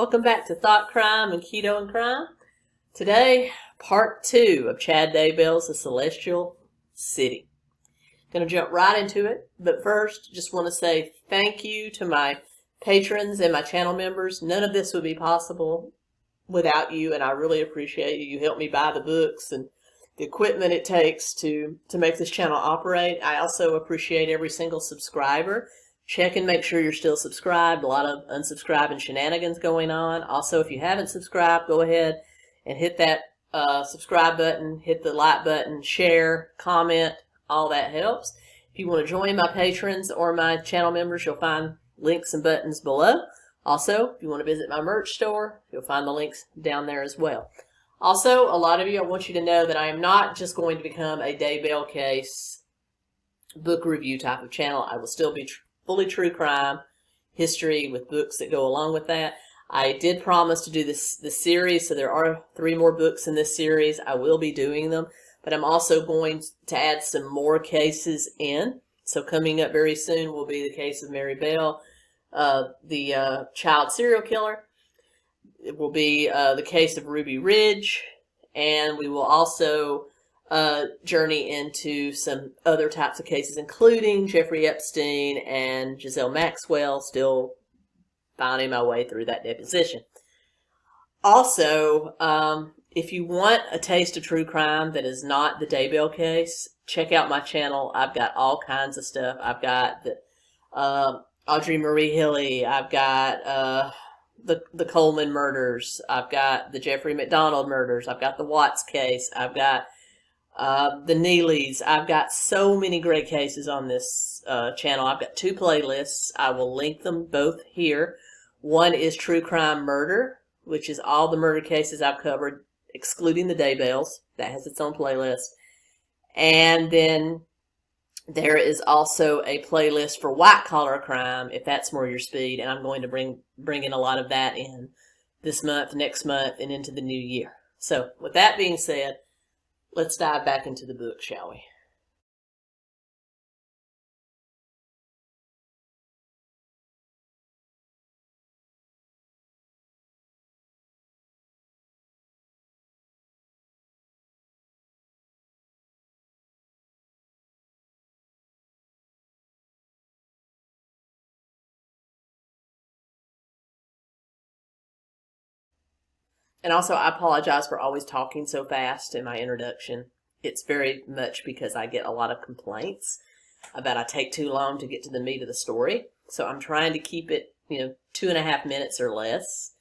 Welcome back to Thought Crime and Keto and Crime. Today, part 2 of Chad Daybell's The Celestial City. Going to jump right into it, but first, just want to say thank you to my patrons and my channel members. None of this would be possible without you, and I really appreciate you. You help me buy the books and the equipment it takes to make this channel operate. I also appreciate every single subscriber. Check and make sure you're still subscribed. A lot of unsubscribing shenanigans going on. Also, if you haven't subscribed, go ahead and hit that subscribe button, hit the like button, share, comment. All that helps. If you want to join my patrons or my channel members, you'll find links and buttons below. Also, if you want to visit my merch store, you'll find the links down there as well. Also, a lot of you, I want you to know that I am not just going to become a Daybell case book review type of channel. I will still be fully true crime history with books that go along with that. I did promise to do this series, so there are 3 more books in this series. I will be doing them, but I'm also going to add some more cases in. So coming up very soon will be the case of Mary Bell, the child serial killer. It will be the case of Ruby Ridge, and we will also journey into some other types of cases, including Jeffrey Epstein and Giselle Maxwell, still finding my way through that deposition. Also, if you want a taste of true crime that is not the Daybell case, check out my channel. I've got all kinds of stuff. I've got the Audrey Marie Hilley. I've got the Coleman murders. I've got the Jeffrey McDonald murders. I've got the Watts case. I've got the Neelys. I've got so many great cases on this channel. I've got 2 playlists. I will link them both here. One is True Crime Murder, which is all the murder cases I've covered, excluding the Daybells. That has its own playlist. And then there is also a playlist for white collar crime, if that's more your speed. And I'm going to bring in a lot of that in this month, next month, and into the new year. So with that being said, let's dive back into the book, shall we? And also, I apologize for always talking so fast in my introduction. It's very much because I get a lot of complaints about I take too long to get to the meat of the story. So I'm trying to keep it, 2.5 minutes or less.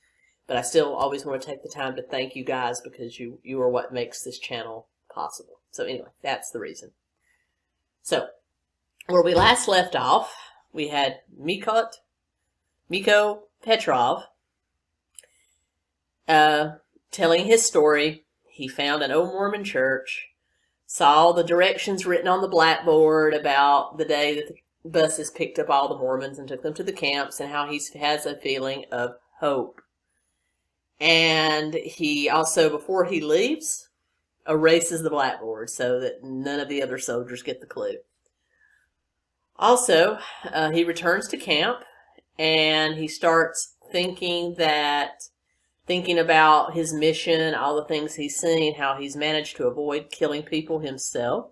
But I still always want to take the time to thank you guys because you are what makes this channel possible. So anyway, that's the reason. So, where we last left off, we had Miko Petrov telling his story. He found an old Mormon church, saw the directions written on the blackboard about the day that the buses picked up all the Mormons and took them to the camps, and how he has a feeling of hope. And he also, before he leaves, erases the blackboard so that none of the other soldiers get the clue. Also, he returns to camp, and he starts thinking about his mission, all the things he's seen, how he's managed to avoid killing people himself.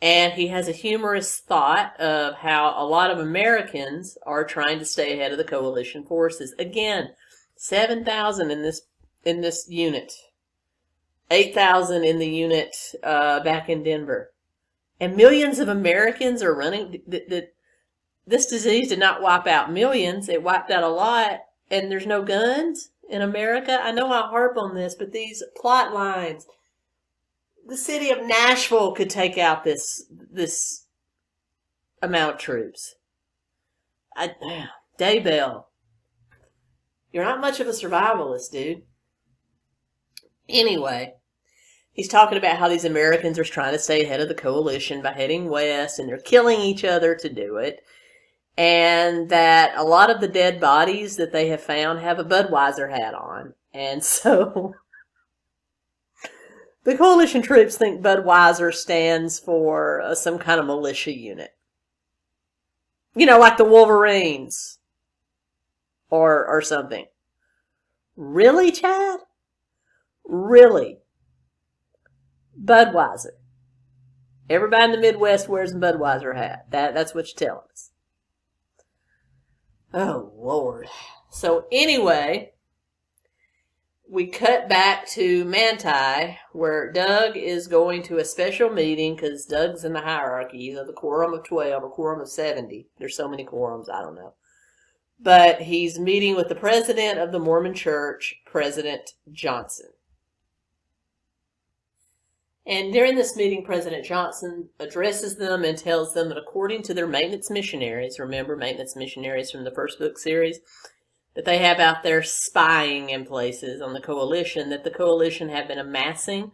And he has a humorous thought of how a lot of Americans are trying to stay ahead of the coalition forces. Again, 7,000 in this unit, 8,000 in the unit back in Denver. And millions of Americans are running. This disease did not wipe out millions. It wiped out a lot. And there's no guns in America. I know I harp on this, but these plot lines, the city of Nashville could take out this amount of troops. Daybell, you're not much of a survivalist, dude. Anyway, he's talking about how these Americans are trying to stay ahead of the coalition by heading west, and they're killing each other to do it. And that a lot of the dead bodies that they have found have a Budweiser hat on. And so the coalition troops think Budweiser stands for some kind of militia unit. Like the Wolverines or something. Really, Chad? Really? Budweiser. Everybody in the Midwest wears a Budweiser hat. That's what you're telling us. Oh, Lord. So anyway, we cut back to Manti, where Doug is going to a special meeting because Doug's in the hierarchy, either the quorum of 12 or quorum of 70. There's so many quorums, I don't know. But he's meeting with the president of the Mormon Church, President Johnson. And during this meeting, President Johnson addresses them and tells them that according to their maintenance missionaries, remember maintenance missionaries from the first book series, that they have out there spying in places on the coalition, that the coalition have been amassing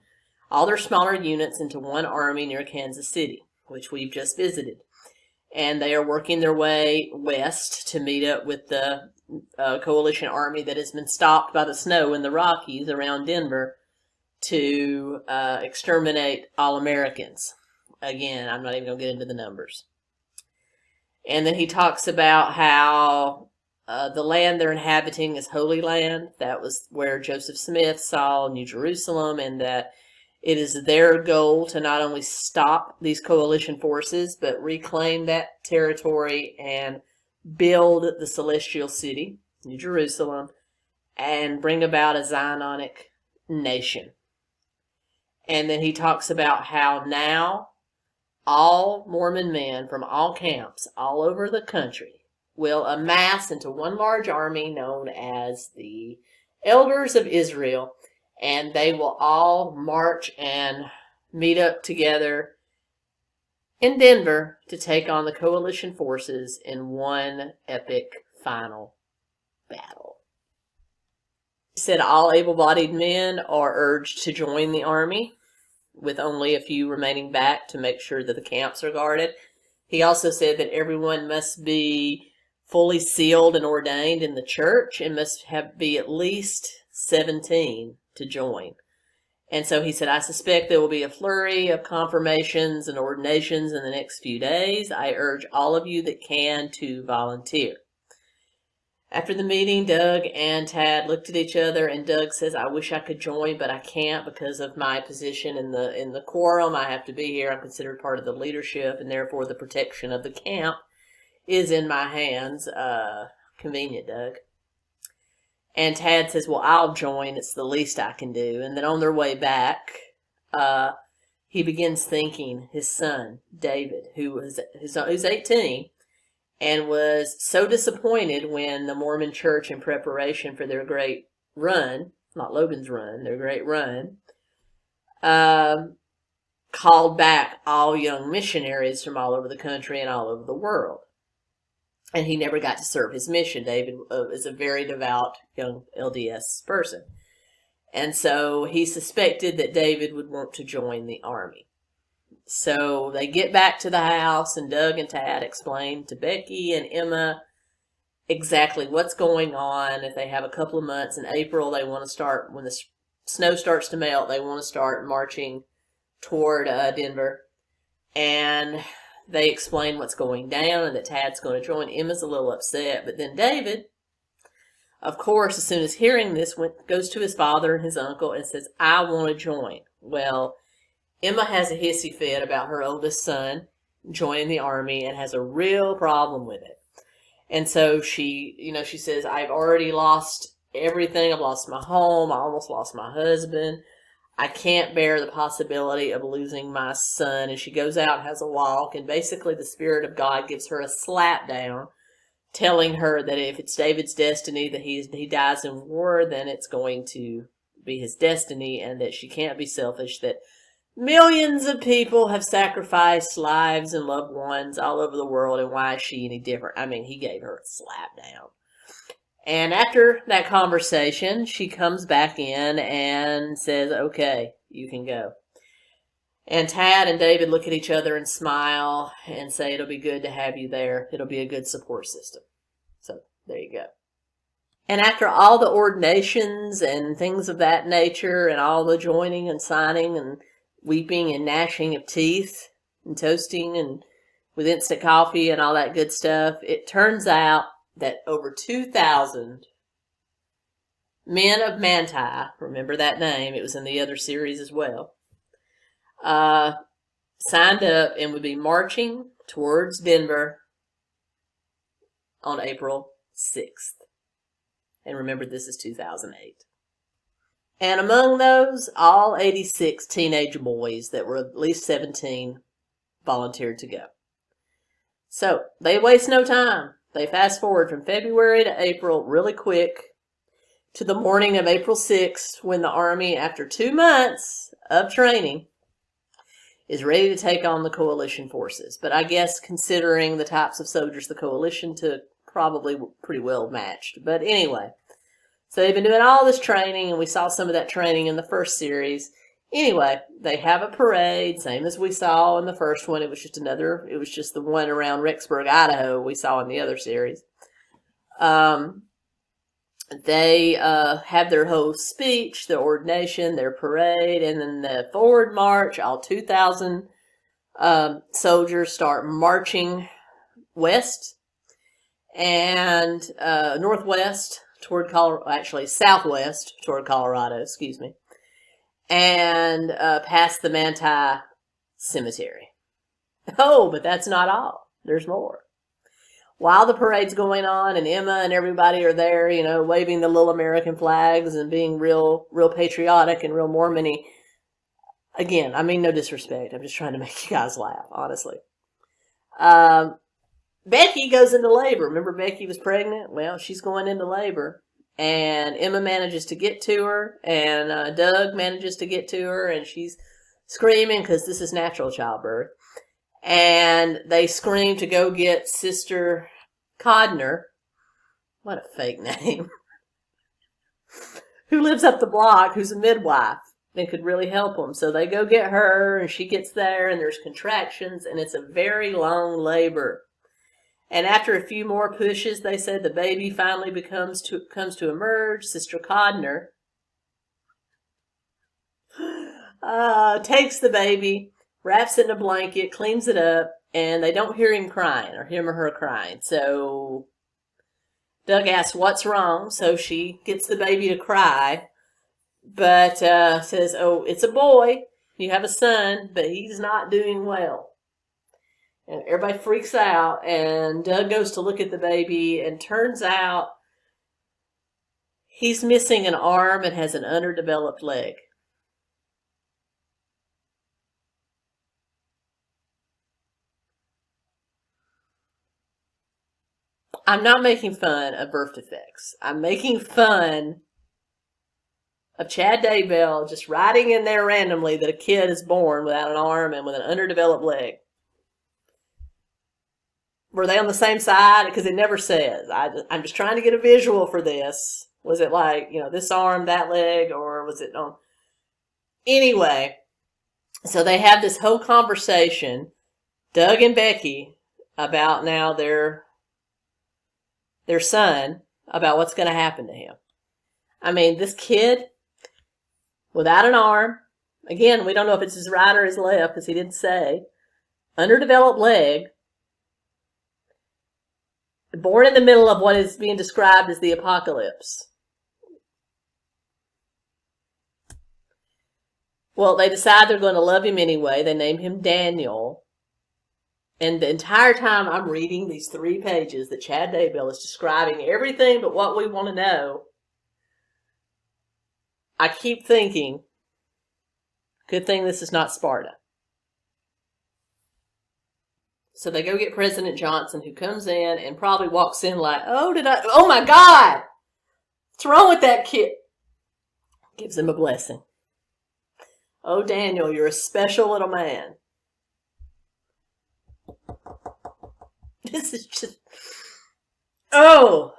all their smaller units into one army near Kansas City, which we've just visited. And they are working their way west to meet up with the coalition army that has been stopped by the snow in the Rockies around Denver to exterminate all Americans. Again, I'm not even going to get into the numbers. And then he talks about how the land they're inhabiting is Holy Land. That was where Joseph Smith saw New Jerusalem, and that it is their goal to not only stop these coalition forces, but reclaim that territory and build the celestial city, New Jerusalem, and bring about a Zionic nation. And then he talks about how now all Mormon men from all camps all over the country will amass into one large army known as the Elders of Israel, and they will all march and meet up together in Denver to take on the coalition forces in one epic final battle. He said all able-bodied men are urged to join the army, with only a few remaining back to make sure that the camps are guarded. He also said that everyone must be fully sealed and ordained in the church and must be at least 17 to join. And so he said, I suspect there will be a flurry of confirmations and ordinations in the next few days. I urge all of you that can to volunteer. After the meeting, Doug and Tad looked at each other, and Doug says, I wish I could join, but I can't because of my position in the quorum. I have to be here. I'm considered part of the leadership, and therefore the protection of the camp is in my hands. Convenient, Doug. And Tad says, well, I'll join. It's the least I can do. And then on their way back, he begins thinking his son, David, who's 18, and was so disappointed when the Mormon Church, in preparation for their great run, not Logan's run, their great run, called back all young missionaries from all over the country and all over the world. And he never got to serve his mission. David is a very devout young LDS person. And so he suspected that David would want to join the army. So they get back to the house, and Doug and Tad explain to Becky and Emma exactly what's going on. If they have a couple of months in April, they want to start, when the snow starts to melt, they want to start marching toward Denver. And they explain what's going down and that Tad's going to join. Emma's a little upset, but then David, of course, as soon as hearing this, goes to his father and his uncle and says, I want to join. Well, Emma has a hissy fit about her oldest son joining the army and has a real problem with it. And so she says, I've already lost everything. I've lost my home. I almost lost my husband. I can't bear the possibility of losing my son. And she goes out and has a walk, and basically the Spirit of God gives her a slap down, telling her that if it's David's destiny that he dies in war, then it's going to be his destiny, and that she can't be selfish, that millions of people have sacrificed lives and loved ones all over the world, and why is she any different? I mean, he gave her a slap down. And after that conversation, she comes back in and says, okay, you can go. And Tad and David look at each other and smile and say, it'll be good to have you there. It'll be a good support system. So there you go. And after all the ordinations and things of that nature, and all the joining and signing and weeping and gnashing of teeth and toasting and with instant coffee and all that good stuff, it turns out that over 2,000 men of Manti, remember that name, it was in the other series as well, signed up and would be marching towards Denver on April 6th. And remember, this is 2008. And among those, all 86 teenage boys that were at least 17 volunteered to go. So they waste no time. They fast forward from February to April really quick to the morning of April 6th, when the Army, after 2 months of training, is ready to take on the coalition forces. But I guess considering the types of soldiers the coalition took, probably pretty well matched. But anyway, so they've been doing all this training, and we saw some of that training in the first series. Anyway, they have a parade, same as we saw in the first one. It was just the one around Rexburg, Idaho we saw in the other series. They have their whole speech, their ordination, their parade, and then the forward march. All 2,000 soldiers start marching west and northwest toward Colorado, actually southwest toward Colorado, excuse me, and past the Manti Cemetery. Oh, but that's not all. There's more. While the parade's going on and Emma and everybody are there, you know, waving the little American flags and being real patriotic and real Mormon-y. Again, I mean no disrespect. I'm just trying to make you guys laugh, honestly. Becky goes into labor. Remember Becky was pregnant? Well, she's going into labor. And Emma manages to get to her, and Doug manages to get to her, and she's screaming because this is natural childbirth. And they scream to go get Sister Codner, what a fake name, who lives up the block, who's a midwife and could really help them. So they go get her, and she gets there, and there's contractions, and it's a very long labor. And after a few more pushes, they said the baby finally comes to emerge. Sister Codner takes the baby, wraps it in a blanket, cleans it up, and they don't hear him crying, or him or her crying. So Doug asks, what's wrong? So she gets the baby to cry, but says, oh, it's a boy. You have a son, but he's not doing well. And everybody freaks out, and Doug goes to look at the baby, and turns out he's missing an arm and has an underdeveloped leg. I'm not making fun of birth defects. I'm making fun of Chad Daybell just writing in there randomly that a kid is born without an arm and with an underdeveloped leg. Were they on the same side? Because it never says. I'm just trying to get a visual for this. Was it like, you know, this arm, that leg, or was it on? Anyway, so they have this whole conversation, Doug and Becky, about now their son, about what's going to happen to him. I mean, this kid without an arm, again, we don't know if it's his right or his left because he didn't say, underdeveloped leg, born in the middle of what is being described as the apocalypse. Well, they decide they're going to love him anyway. They name him Daniel. And the entire time I'm reading these 3 pages that Chad Daybell is describing everything but what we want to know, I keep thinking, good thing this is not Sparta. So they go get President Johnson, who comes in and probably walks in like, oh my God, what's wrong with that kid? Gives him a blessing. Oh, Daniel, you're a special little man. This is just, oh,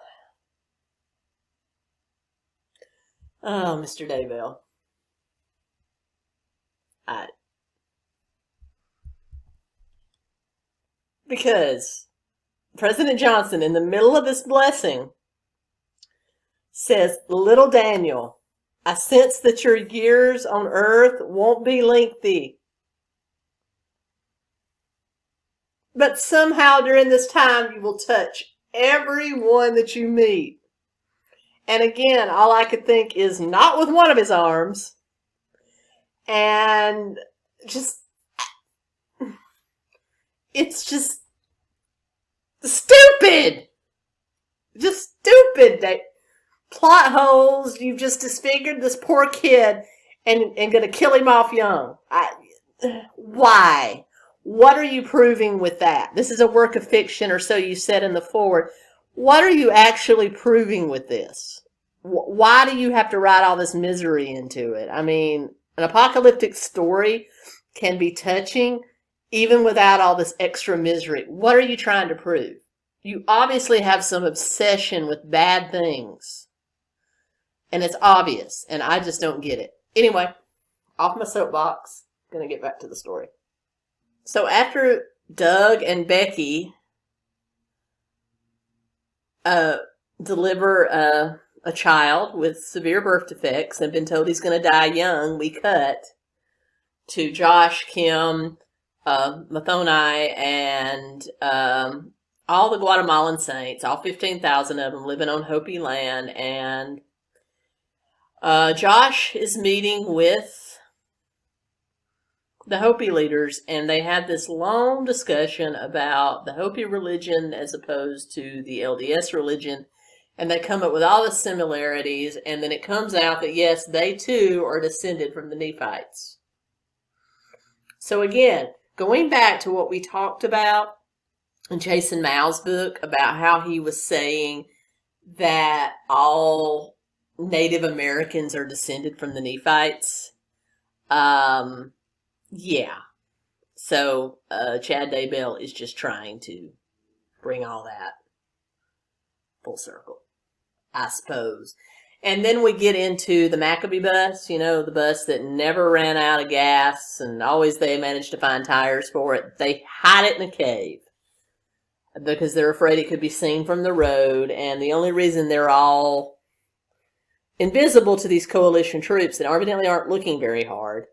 Mr. Daybell. Because President Johnson, in the middle of this blessing, says, little Daniel, I sense that your years on earth won't be lengthy. But somehow during this time, you will touch everyone that you meet. And again, all I could think is not with one of his arms. And just, it's just stupid. Just stupid. Plot holes. You've just disfigured this poor kid and going to kill him off young. Why? What are you proving with that? This is a work of fiction, or so you said in the foreword. What are you actually proving with this? Why do you have to write all this misery into it? I mean, an apocalyptic story can be touching even without all this extra misery. What are you trying to prove? You obviously have some obsession with bad things. And it's obvious, and I just don't get it. Anyway, off my soapbox. Gonna get back to the story. So after Doug and Becky deliver a child with severe birth defects and been told he's going to die young, we cut to Josh, Kim, Mathoni, and all the Guatemalan saints, all 15,000 of them living on Hopi land. And Josh is meeting with the Hopi leaders, and they had this long discussion about the Hopi religion as opposed to the LDS religion, and they come up with all the similarities, and then it comes out that yes, they too are descended from the Nephites. So again, going back to what we talked about in Jason Mao's book about how he was saying that all Native Americans are descended from the Nephites, yeah. So Chad Daybell is just trying to bring all that full circle, I suppose. And then we get into the Maccabee Bus, you know, the bus that never ran out of gas and always they managed to find tires for it. They hide it in a cave because they're afraid it could be seen from the road. And the only reason they're all invisible to these coalition troops that evidently aren't looking very hard.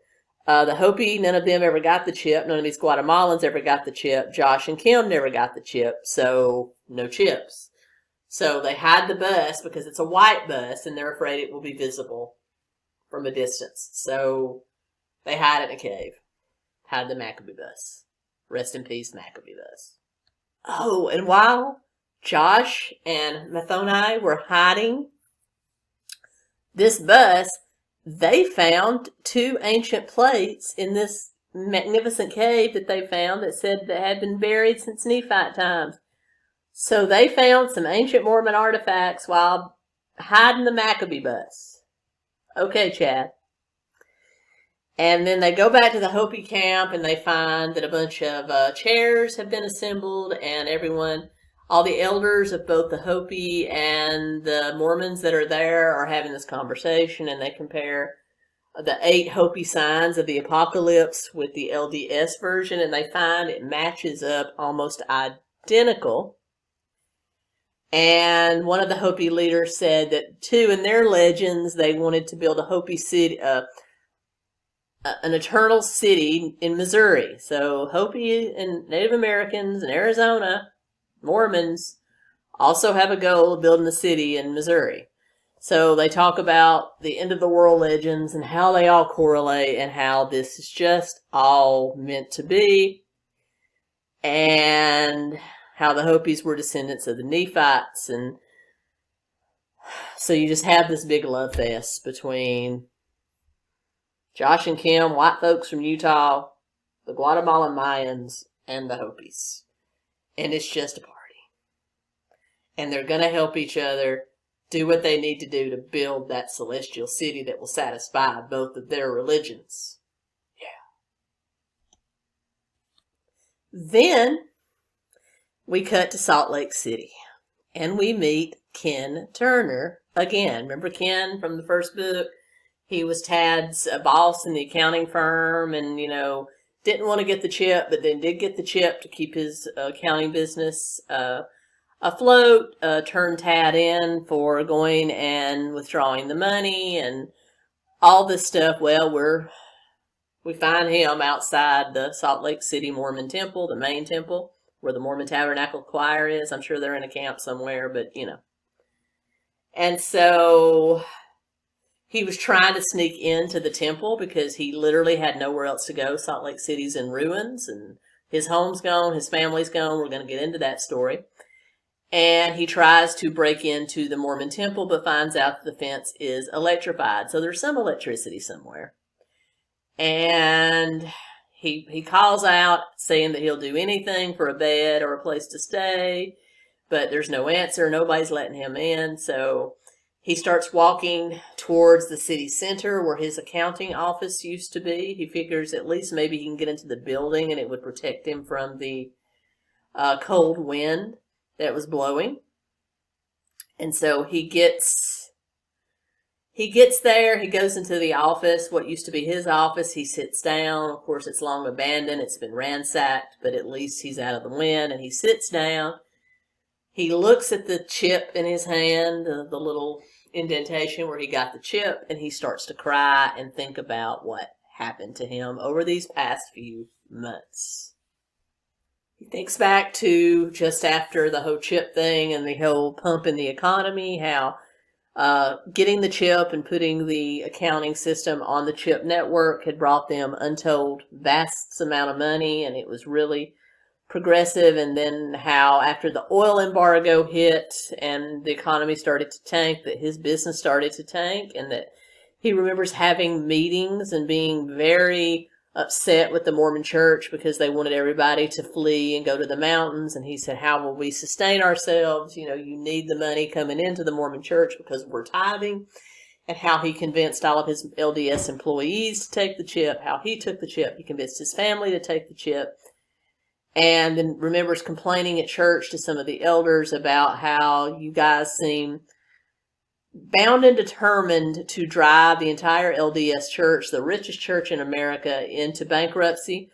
The Hopi, none of them ever got the chip. None of these Guatemalans ever got the chip. Josh and Kim never got the chip, so no chips. So they hide the bus because it's a white bus, and they're afraid it will be visible from a distance. So they hide it in a cave. Hide the Maccabee Bus. Rest in peace, Maccabee Bus. Oh, and while Josh and Mathoni were hiding this bus, they found 2 ancient plates in this magnificent cave that they found that said that had been buried since Nephite times. So they found some ancient Mormon artifacts while hiding the Maccabee Bus. Okay, Chad. And then they go back to the Hopi camp and they find that a bunch of chairs have been assembled and everyone, all the elders of both the Hopi and the Mormons that are there are having this conversation, and they compare the 8 Hopi signs of the apocalypse with the LDS version, and they find it matches up almost identical. And one of the Hopi leaders said that too, in their legends, they wanted to build a Hopi city, an eternal city in Missouri. So Hopi and Native Americans in Arizona, Mormons, also have a goal of building a city in Missouri. So they talk about the end of the world legends and how they all correlate and how this is just all meant to be. And how the Hopis were descendants of the Nephites. And so you just have this big love fest between Josh and Kim, white folks from Utah, the Guatemalan Mayans, and the Hopis. And it's just a party. And they're going to help each other do what they need to do to build that celestial city that will satisfy both of their religions. Yeah. Then we cut to Salt Lake City. And we meet Ken Turner again. Remember Ken from the first book? He was Tad's boss in the accounting firm and, you know, didn't want to get the chip, but then did get the chip to keep his accounting business afloat, turned Tad in for going and withdrawing the money and all this stuff. Well, we find him outside the Salt Lake City Mormon temple, the main temple, where the Mormon Tabernacle Choir is. I'm sure they're in a camp somewhere, but, you know. And so he was trying to sneak into the temple because he literally had nowhere else to go. Salt Lake City's in ruins and his home's gone, his family's gone. We're going to get into that story. And he tries to break into the Mormon temple, but finds out that the fence is electrified. So there's some electricity somewhere. And he calls out saying that he'll do anything for a bed or a place to stay, but there's no answer. Nobody's letting him in. So he starts walking towards the city center where his accounting office used to be. He figures at least maybe he can get into the building and it would protect him from the cold wind that was blowing. And so he gets there, he goes into the office, what used to be his office. He sits down. Of course, it's long abandoned. It's been ransacked, but at least he's out of the wind. And he sits down. He looks at the chip in his hand, the little indentation where he got the chip, and he starts to cry and think about what happened to him over these past few months. He thinks back to just after the whole chip thing and the whole pump in the economy, how getting the chip and putting the accounting system on the chip network had brought them untold vast amount of money, and it was really progressive. And then how after the oil embargo hit and the economy started to tank, that his business started to tank, and that he remembers having meetings and being very upset with the Mormon church because they wanted everybody to flee and go to the mountains. And he said, how will we sustain ourselves? You need the money coming into the Mormon church because we're tithing. And how he convinced all of his LDS employees to take the chip, how he took the chip. He convinced his family to take the chip. And then remembers complaining at church to some of the elders about how you guys seem bound and determined to drive the entire LDS church, the richest church in America, into bankruptcy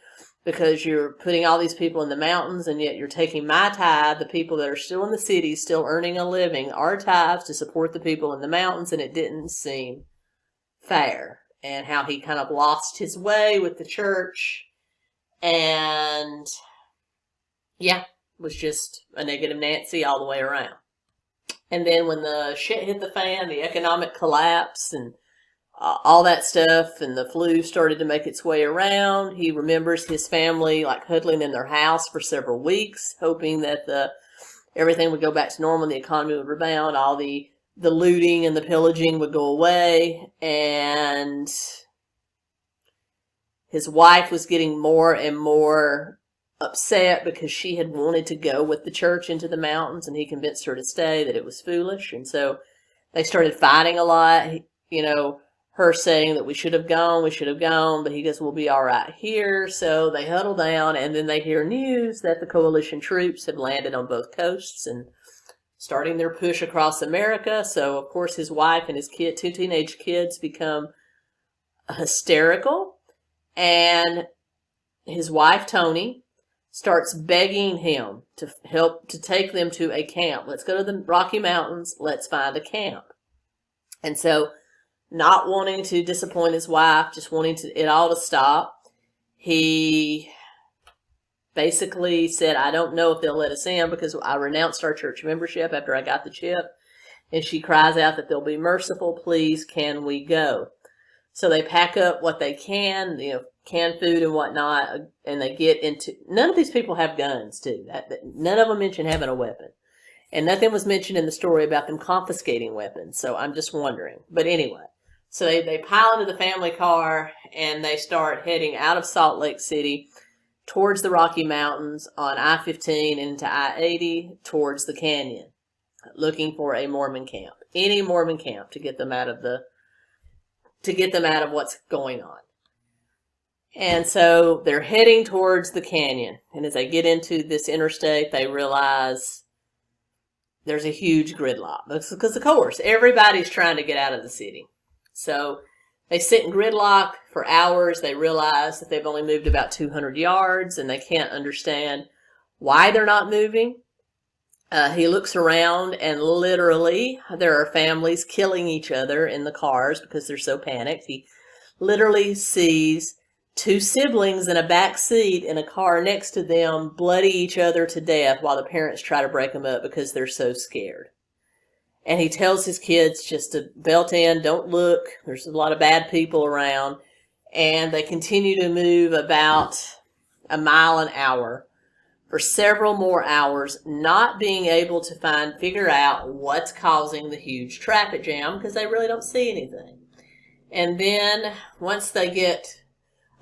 because you're putting all these people in the mountains, and yet you're taking my tithe, the people that are still in the city, still earning a living, our tithes to support the people in the mountains, and it didn't seem fair. And how he kind of lost his way with the church, and was just a negative Nancy all the way around. And then when the shit hit the fan, the economic collapse and all that stuff, and the flu started to make its way around, he remembers his family like huddling in their house for several weeks, hoping that everything would go back to normal and the economy would rebound, all the looting and the pillaging would go away. And his wife was getting more and more upset because she had wanted to go with the church into the mountains, and he convinced her to stay, that it was foolish. And so they started fighting a lot, her saying that we should have gone, but he goes, we'll be all right here. So they huddle down, and then they hear news that the coalition troops have landed on both coasts and starting their push across America. So of course his wife and his two teenage kids become hysterical, and his wife, Toni, starts begging him to help to take them to a camp. Let's go to the Rocky Mountains. Let's find a camp. And so, not wanting to disappoint his wife, just wanting it all to stop, he basically said, I don't know if they'll let us in because I renounced our church membership after I got the chip. And she cries out that they'll be merciful. Please, can we go? So they pack up what they can, canned food and whatnot, and they get into. None of these people have guns, too. None of them mention having a weapon, and nothing was mentioned in the story about them confiscating weapons. So I'm just wondering. But anyway, so they pile into the family car and they start heading out of Salt Lake City towards the Rocky Mountains on I-15 and into I-80 towards the canyon, looking for a Mormon camp, any Mormon camp to get them out of what's going on. And so they're heading towards the canyon. And as they get into this interstate, they realize there's a huge gridlock. Because, of course, everybody's trying to get out of the city. So they sit in gridlock for hours. They realize that they've only moved about 200 yards, and they can't understand why they're not moving. He looks around, and literally there are families killing each other in the cars because they're so panicked. He literally sees two siblings in a back seat in a car next to them bloody each other to death while the parents try to break them up because they're so scared. And he tells his kids just to belt in, don't look. There's a lot of bad people around. And they continue to move about a mile an hour for several more hours, not being able to figure out what's causing the huge traffic jam because they really don't see anything. And then once they get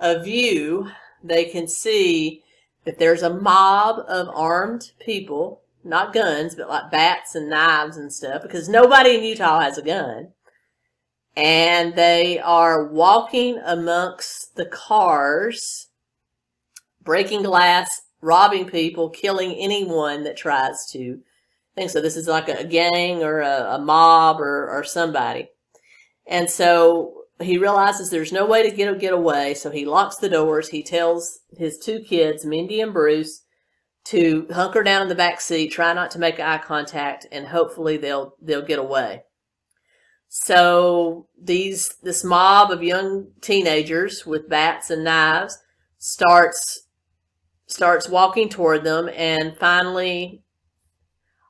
a view, they can see that there's a mob of armed people, not guns, but like bats and knives and stuff, because nobody in Utah has a gun. And they are walking amongst the cars, breaking glass, robbing people, killing anyone that tries to think so. This is like a gang or a mob or somebody. And so he realizes there's no way to get away, so he locks the doors. He tells his two kids, Mindy and Bruce, to hunker down in the back seat, try not to make eye contact, and hopefully they'll get away. So this mob of young teenagers with bats and knives starts walking toward them, and finally,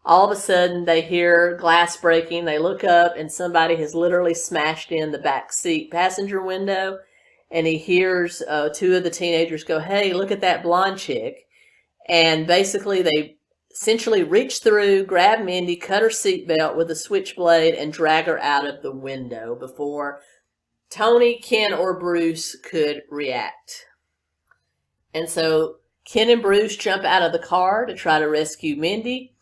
all of a sudden, they hear glass breaking. They look up, and somebody has literally smashed in the back seat passenger window, and he hears two of the teenagers go, "Hey, look at that blonde chick." And basically, they essentially reach through, grab Mindy, cut her seatbelt with a switchblade, and drag her out of the window before Tony, Ken, or Bruce could react. And so Ken and Bruce jump out of the car to try to rescue Mindy,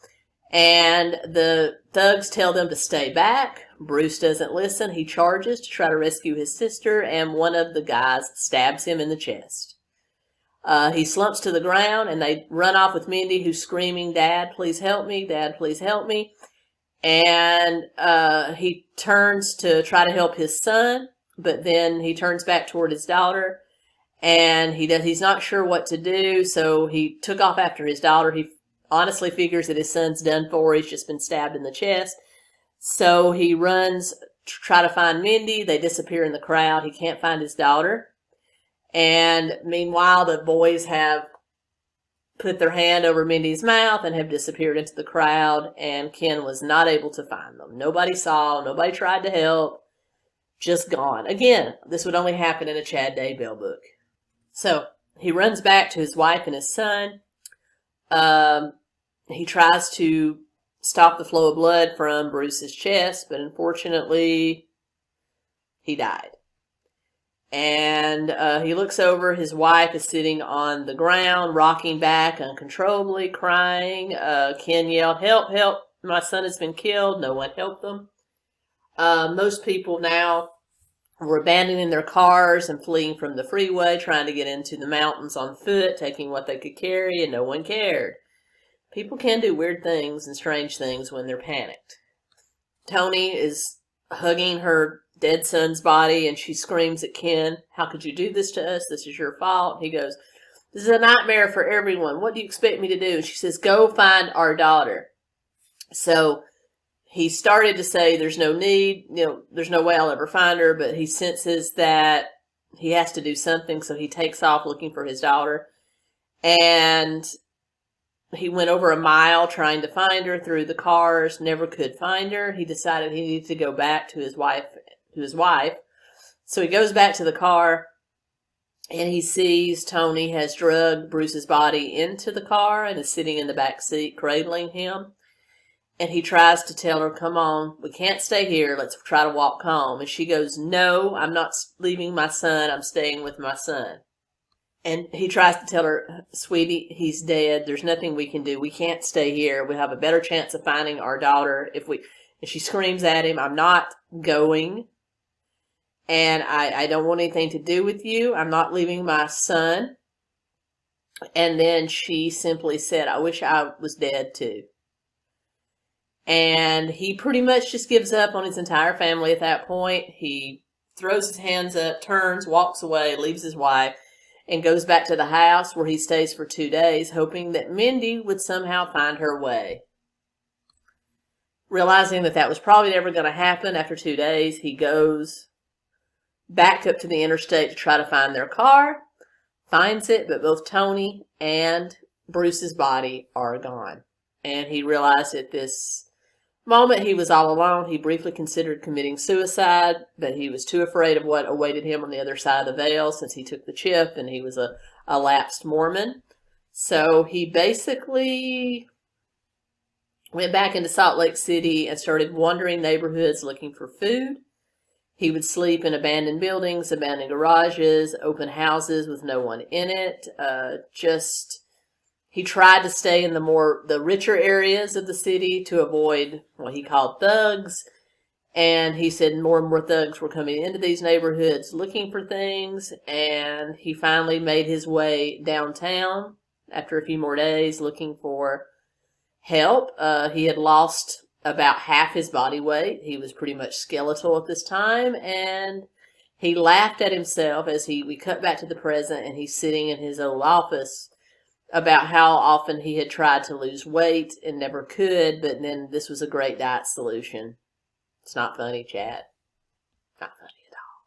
and the thugs tell them to stay back. Bruce doesn't listen. He charges to try to rescue his sister, and one of the guys stabs him in the chest. He slumps to the ground, and they run off with Mindy, who's screaming, "Dad, please help me. Dad, please help me." And he turns to try to help his son, but then he turns back toward his daughter, and he's not sure what to do, so he took off after his daughter. He honestly figures that his son's done for. He's just been stabbed in the chest. So he runs to try to find Mindy. They disappear in the crowd. He can't find his daughter. And meanwhile, the boys have put their hand over Mindy's mouth and have disappeared into the crowd, and Ken was not able to find them. Nobody saw, nobody tried to help, just gone. Again, this would only happen in a Chad Daybell book. So he runs back to his wife and his son. He tries to stop the flow of blood from Bruce's chest, but unfortunately, he died. And he looks over. His wife is sitting on the ground, rocking back uncontrollably, crying. Ken yelled, "Help, help, my son has been killed." No one helped them. Most people now were abandoning their cars and fleeing from the freeway, trying to get into the mountains on foot, taking what they could carry, and no one cared. People can do weird things and strange things when they're panicked. Tony is hugging her dead son's body, and she screams at Ken, "How could you do this to us? This is your fault." He goes, "This is a nightmare for everyone. What do you expect me to do?" And she says, "Go find our daughter." So he started to say, "There's no need, there's no way I'll ever find her," but he senses that he has to do something, so he takes off looking for his daughter. And he went over a mile trying to find her through the cars, never could find her. He decided he needed to go back to his wife. So he goes back to the car, and he sees Tony has drugged Bruce's body into the car and is sitting in the back seat cradling him. And he tries to tell her, "Come on, we can't stay here. Let's try to walk home." And she goes, "No, I'm not leaving my son. I'm staying with my son." And he tries to tell her, "Sweetie, he's dead. There's nothing we can do. We can't stay here. We have a better chance of finding our daughter if we..." And she screams at him, "I'm not going. And I don't want anything to do with you. I'm not leaving my son." And then she simply said, "I wish I was dead too." And he pretty much just gives up on his entire family at that point. He throws his hands up, turns, walks away, leaves his wife, and goes back to the house where he stays for 2 days, hoping that Mindy would somehow find her way. Realizing that that was probably never going to happen, after 2 days, he goes back up to the interstate to try to find their car, finds it, but both Tony and Bruce's body are gone. And he realized that this moment he was all alone, he briefly considered committing suicide, but he was too afraid of what awaited him on the other side of the veil since he took the chip and he was a lapsed Mormon. So he basically went back into Salt Lake City and started wandering neighborhoods looking for food. He would sleep in abandoned buildings, abandoned garages, open houses with no one in it. He tried to stay in the richer areas of the city to avoid what he called thugs. And he said more and more thugs were coming into these neighborhoods looking for things. And he finally made his way downtown after a few more days looking for help. He had lost about half his body weight. He was pretty much skeletal at this time. And he laughed at himself as we cut back to the present and he's sitting in his old office about how often he had tried to lose weight and never could, but then this was a great diet solution. It's not funny, Chad. Not funny at all.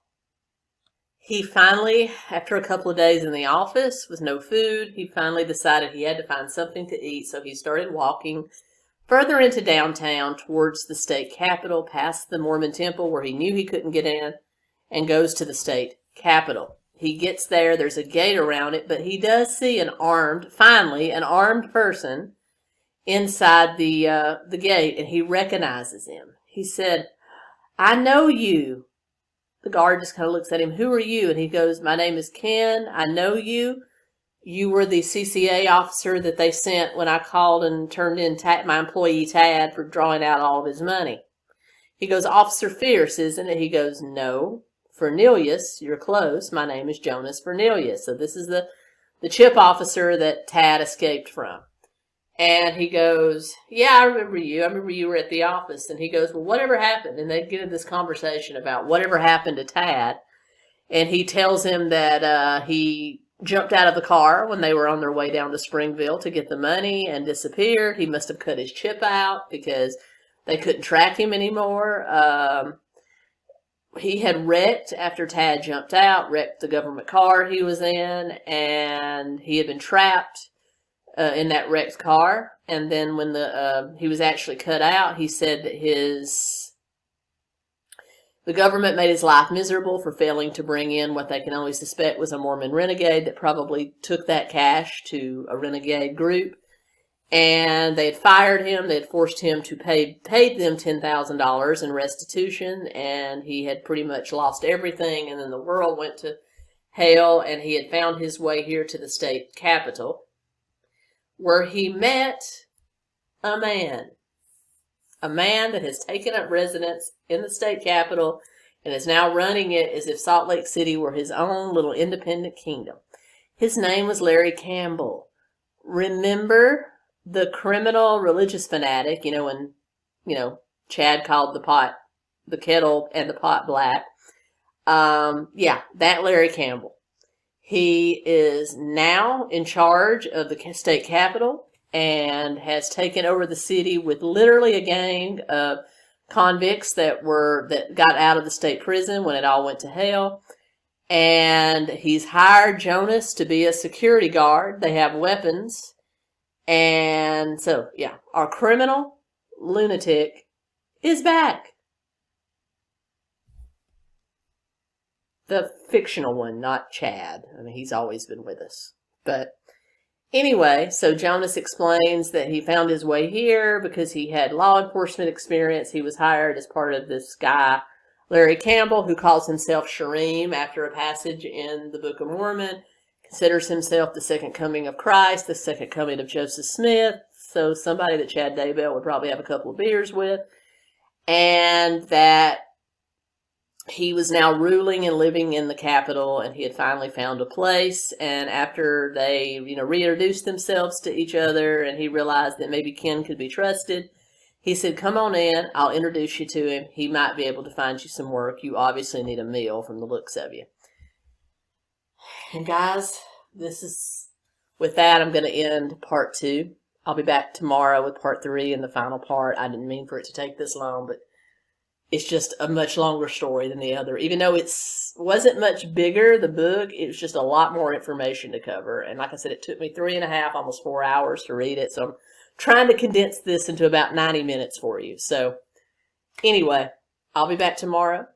He finally, after a couple of days in the office with no food, he finally decided he had to find something to eat, so he started walking further into downtown towards the state capitol, past the Mormon temple where he knew he couldn't get in, and goes to the state capitol. He gets there, there's a gate around it, but he does see an armed person inside the gate, and he recognizes him. He said, "I know you." The guard just kind of looks at him, "Who are you?" And he goes, "My name is Ken. I know you. You were the CCA officer that they sent when I called and turned in my employee Tad for drawing out all of his money." He goes, "Officer Fierce, isn't it?" He goes, "No. Fernelius, you're close. My name is Jonas Fernelius." So this is the chip officer that Tad escaped from. And he goes, "Yeah, I remember you. I remember you were at the office." And he goes, "Well, whatever happened?" And they get into this conversation about whatever happened to Tad. And he tells him that he jumped out of the car when they were on their way down to Springville to get the money and disappeared. He must have cut his chip out because they couldn't track him anymore. He had wrecked after Tad jumped out, wrecked the government car he was in, and he had been trapped in that wrecked car. And then when he was actually cut out, he said that the government made his life miserable for failing to bring in what they can only suspect was a Mormon renegade that probably took that cash to a renegade group. And they had fired him. They had forced him to paid them $10,000 in restitution, and he had pretty much lost everything. And then the world went to hell, and he had found his way here to the state capitol, where he met a man that has taken up residence in the state capitol and is now running it as if Salt Lake City were his own little independent kingdom. His name was Larry Campbell. Remember the criminal religious fanatic, when, Chad called the kettle and the pot black. That Larry Campbell. He is now in charge of the state capitol and has taken over the city with literally a gang of convicts that got out of the state prison when it all went to hell. And he's hired Jonas to be a security guard. They have weapons. And so, our criminal lunatic is back. The fictional one, not Chad. I mean, he's always been with us. But anyway, so Jonas explains that he found his way here because he had law enforcement experience. He was hired as part of this guy, Larry Campbell, who calls himself Sherem after a passage in the Book of Mormon. Considers himself the second coming of Christ, the second coming of Joseph Smith. So somebody that Chad Daybell would probably have a couple of beers with. And that he was now ruling and living in the capitol, and he had finally found a place. And after they, reintroduced themselves to each other, and he realized that maybe Ken could be trusted, he said, "Come on in. I'll introduce you to him. He might be able to find you some work. You obviously need a meal from the looks of you." And guys, with that, I'm going to end part 2. I'll be back tomorrow with part 3 and the final part. I didn't mean for it to take this long, but it's just a much longer story than the other. Even though it wasn't much bigger, the book, it was just a lot more information to cover. And like I said, it took me 3.5, almost 4 hours to read it. So I'm trying to condense this into about 90 minutes for you. So anyway, I'll be back tomorrow.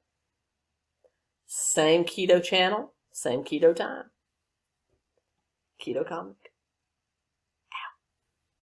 Same keto channel, same keto time. Keto comic.